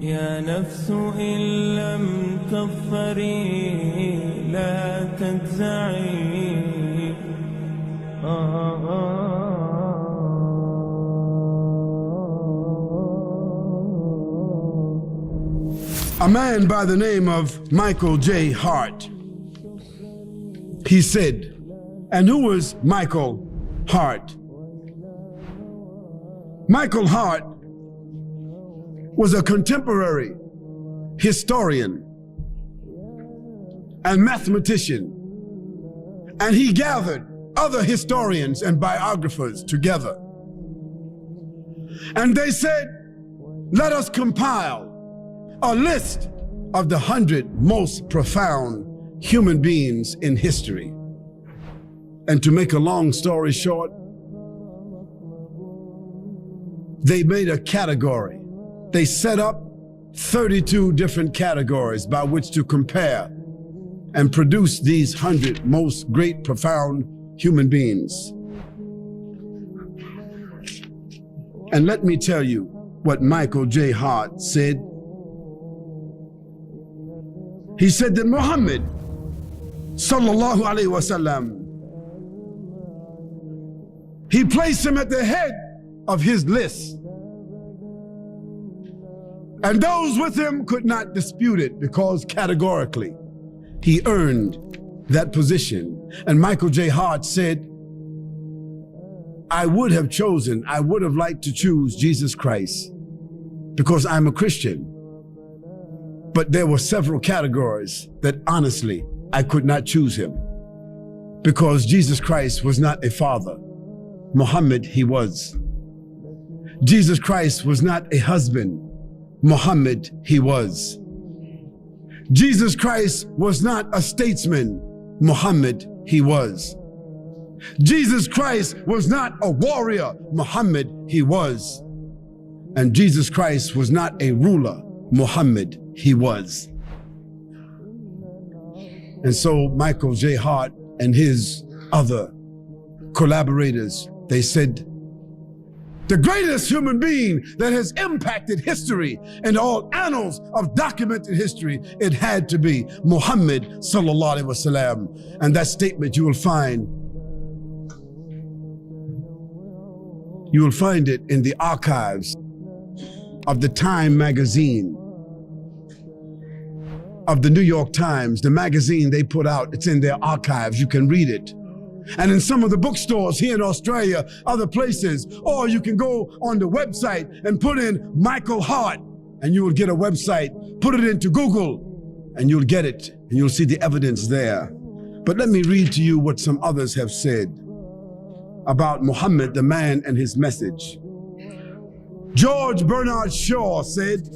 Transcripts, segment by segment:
يا نفس إن لم تظفري لا تجزعي. A man by the name of Michael J. Hart, he said, and who was Michael Hart? Michael Hart was a contemporary historian and mathematician, and he gathered other historians and biographers together. And they said, let us compile a list of the 100 most profound human beings in history. And to make a long story short, they made a category. They set up 32 different categories by which to compare and produce these 100 most great, profound human beings. And let me tell you what Michael J. Hart said. He said that Muhammad sallallahu alaihi wasallam, he placed him at the head of his list. And those with him could not dispute it because categorically he earned that position. And Michael J. Hart said, I would have liked to choose Jesus Christ because I'm a Christian. But there were several categories that honestly, I could not choose him because Jesus Christ was not a father. Muhammad, he was. Jesus Christ was not a husband. Muhammad, he was. Jesus Christ was not a statesman. Muhammad, he was. Jesus Christ was not a warrior. Muhammad, he was. And Jesus Christ was not a ruler. Muhammad, he was. And so Michael J. Hart and his other collaborators, they said, the greatest human being that has impacted history and all annals of documented history, it had to be Muhammad sallallahu alaihi wasallam. And that statement you will find it in the archives of the Time magazine, of the New York Times, the magazine they put out. It's in their archives. You can read it. And in some of the bookstores here in Australia, other places, or you can go on the website and put in Michael Hart and you will get a website. Put it into Google and you'll get it and you'll see the evidence there. But let me read to you what some others have said about Muhammad, the man, and his message. George Bernard Shaw said,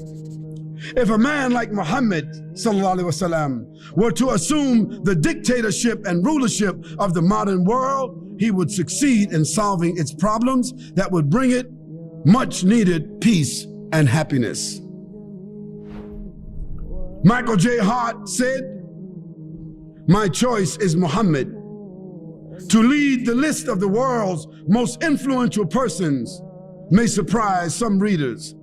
if a man like Muhammad sallallahu alaihi wasallam were to assume the dictatorship and rulership of the modern world, he would succeed in solving its problems that would bring it much needed peace and happiness. Michael J. Hart said, my choice is Muhammad. To lead the list of the world's most influential persons may surprise some readers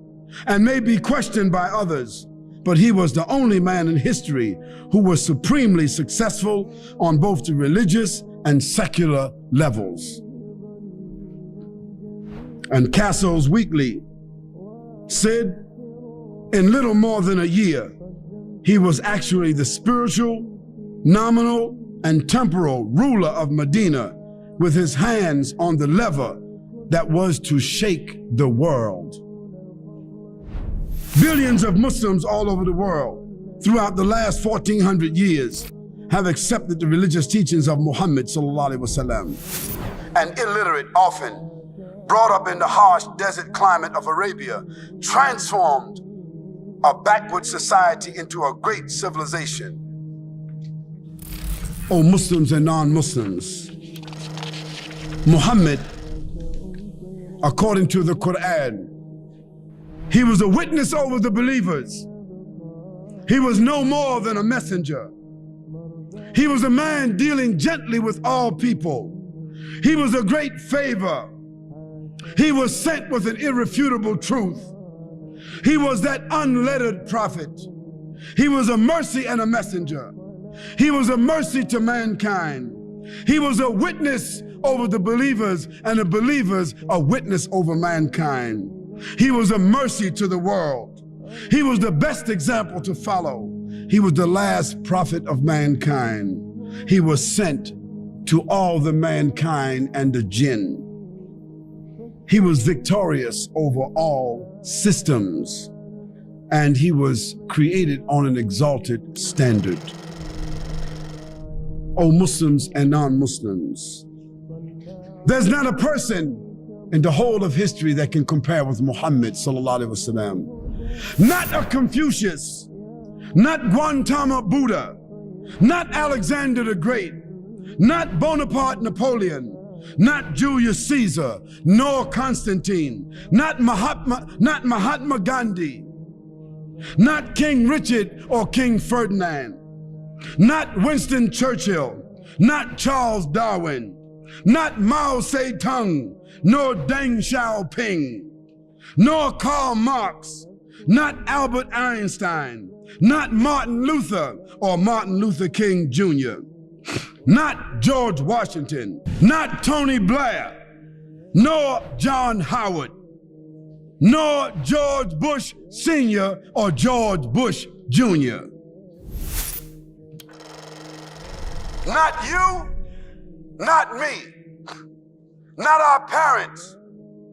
and may be questioned by others, but he was the only man in history who was supremely successful on both the religious and secular levels. And Cassel's Weekly said, in little more than a year, he was actually the spiritual, nominal, and temporal ruler of Medina, with his hands on the lever that was to shake the world. Billions of Muslims all over the world throughout the last 1400 years have accepted the religious teachings of Muhammad sallallahu alaihi wasallam. And illiterate, often brought up in the harsh desert climate of Arabia, transformed a backward society into a great civilization. O Muslims and non-Muslims, Muhammad, according to the Quran, he was a witness over the believers. He was no more than a messenger. He was a man dealing gently with all people. He was a great favor. He was sent with an irrefutable truth. He was that unlettered prophet. He was a mercy and a messenger. He was a mercy to mankind. He was a witness over the believers, and the believers a witness over mankind. He was a mercy to the world. He was the best example to follow. He was the last prophet of mankind. He was sent to all the mankind and the jinn. He was victorious over all systems, and he was created on an exalted standard. O Muslims and non-Muslims, there's not a person in the whole of history that can compare with Muhammad sallallahu alaihi wasallam. Not a Confucius, not Gautama Buddha, not Alexander the Great, not Bonaparte Napoleon, not Julius Caesar, nor Constantine, not Mahatma Gandhi, not King Richard or King Ferdinand, not Winston Churchill, not Charles Darwin, not Mao Zedong, nor Deng Xiaoping, nor Karl Marx, not Albert Einstein, not Martin Luther or Martin Luther King Jr., not George Washington, not Tony Blair, nor John Howard, nor George Bush Sr. or George Bush Jr. Not you, not me, not our parents,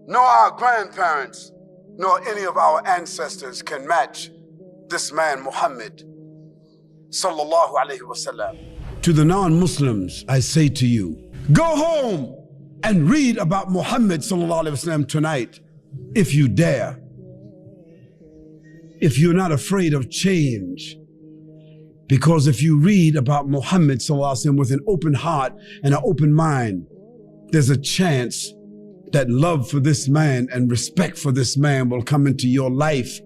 nor our grandparents, nor any of our ancestors can match this man Muhammad sallallahu alaihi wasallam. To the non-Muslims, I say to you, go home and read about Muhammad sallallahu alaihi wasallam tonight, if you dare. If you're not afraid of change. Because if you read about Muhammad sallallahu alaihi wasallam with an open heart and an open mind, there's a chance that love for this man and respect for this man will come into your life,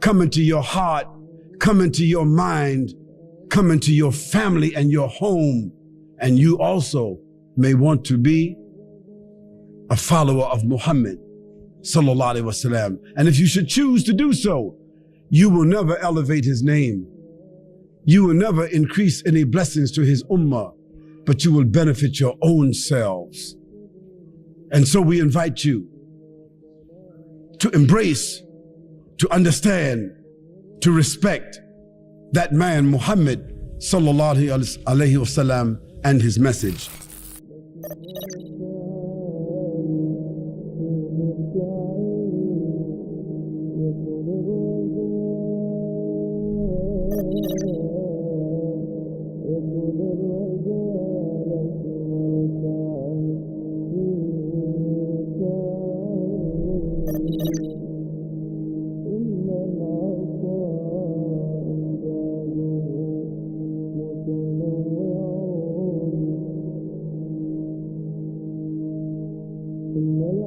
come into your heart, come into your mind, come into your family and your home, and you also may want to be a follower of Muhammad sallallahu alaihi wasallam. And if you should choose to do so, you will never elevate his name. You will never increase any blessings to his ummah, but you will benefit your own selves. And so we invite you to embrace, to understand, to respect that man Muhammad sallallahu alaihi wasallam and his message. إن